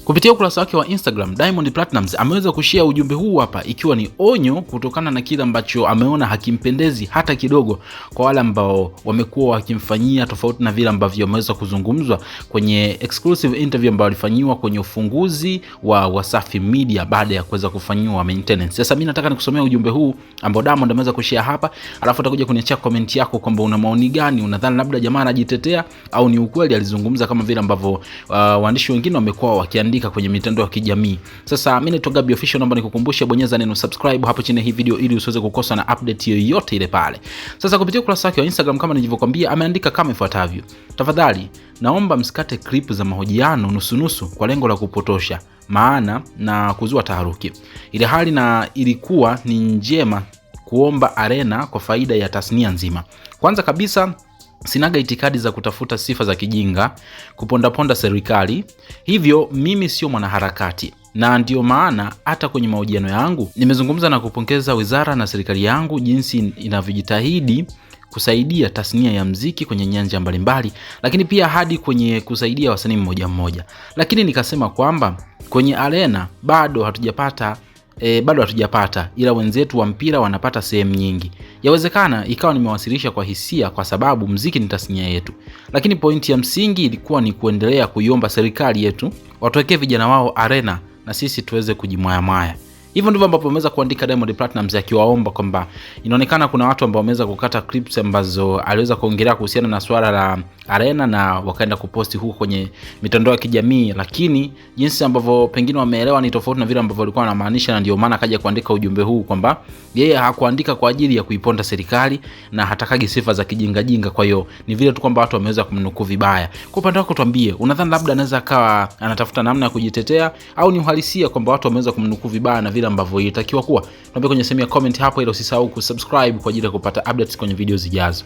Kupitia ukurasa wake wa Instagram, Diamond Platnumz ameweza kushare ujumbe huu hapa, ikiwa ni onyo kutokana na kile ambacho ameona hakimpendezi hata kidogo kwa wale ambao wamekuwa wakimfanyia tofauti na vile ambavyo wameweza kuzungumzwa kwenye exclusive interview ambayo alifanywa kwenye ufunguzi wa Wasafi Media baada ya kuweza kufanywa maintenance. Sasa mimi nataka nikusomea ujumbe huu ambao Diamond ameweza kushare hapa, alafu utakuja kuniachia comment yako kwamba una maoni gani, unadhani labda jamaa anajitetea au ni ukweli alizungumza kama vile ambavyo waandishi wengine wamekuwa wakiandika kwenye mitandao ya kijamii. Sasa mimi naitwa Gabby Official, naomba nikukumbushe bonyeza neno subscribe hapo chini ya hii video ili usiweze kukosa na update yoyote ile pale. Sasa kupitia ukurasa wake wa Instagram kama nilivyokuambia, ameandika kama ifuatavyo: tafadhali naomba msikate clip za mahojiano nusu kwa lengo la kupotosha maana na kuzua taharuki. Ile hali na ilikuwa ni njema kuomba arena kwa faida ya tasnia nzima. Kwanza kabisa, sinaga itikadi za kutafuta sifa za kijinga, kuponda serikali. Hivyo mimi sio mwanaharakati, na ndio maana hata kwenye mahojiano yangu nimezungumza na kupongeza wizara na serikali yangu jinsi inavyojitahidi kusaidia tasnia ya muziki kwenye nyanja mbalimbali, lakini pia hadi kwenye kusaidia wasanii mmoja mmoja. Lakini nikasema kwamba kwenye arena bado hatujapata ila wenzetu wa mpira wanapata sehemu nyingi. Yawezekana ikawa nimewasilisha kwa hisia kwa sababu muziki ni tasnia yetu, lakini pointi ya msingi ilikuwa ni kuendelea kuiomba serikali yetu watuwekee vijana wao arena na sisi tuweze kujimwaya. Hivyo ndivyo ambapo ameweza kuandika Diamond Platnumz, akiwaomba kwamba inaonekana kuna watu ambao wameweza kukata clips ambazo aliweza kuongelea kuhusiana na swala la arena na wakaenda kuposti huko kwenye mitandao ya kijamii, lakini jinsi ambavyo pengine wameelewa ni tofauti na vile ambavyo walikuwa wanamaanisha, na ndio maana akaja kuandika ujumbe huu kwamba yeye hakuandika kwa ajili ya kuiponda serikali na hatakagi sifa za kijinga. Kwa hiyo ni vile tu kwamba watu wameweza kumnukuu vibaya. Kwa upande wako tuambie, unadhani labda anaweza akawa anatafuta namna ya kujitetea au ni uhalisia kwamba watu wameweza kumnukuu vibaya na vile ambavyo ilitakiwa kuwa? Tuambie kwenye sehemu ya comment hapo, ila usisahau kusubscribe kwa ajili ya kupata updates kwenye video zijazo.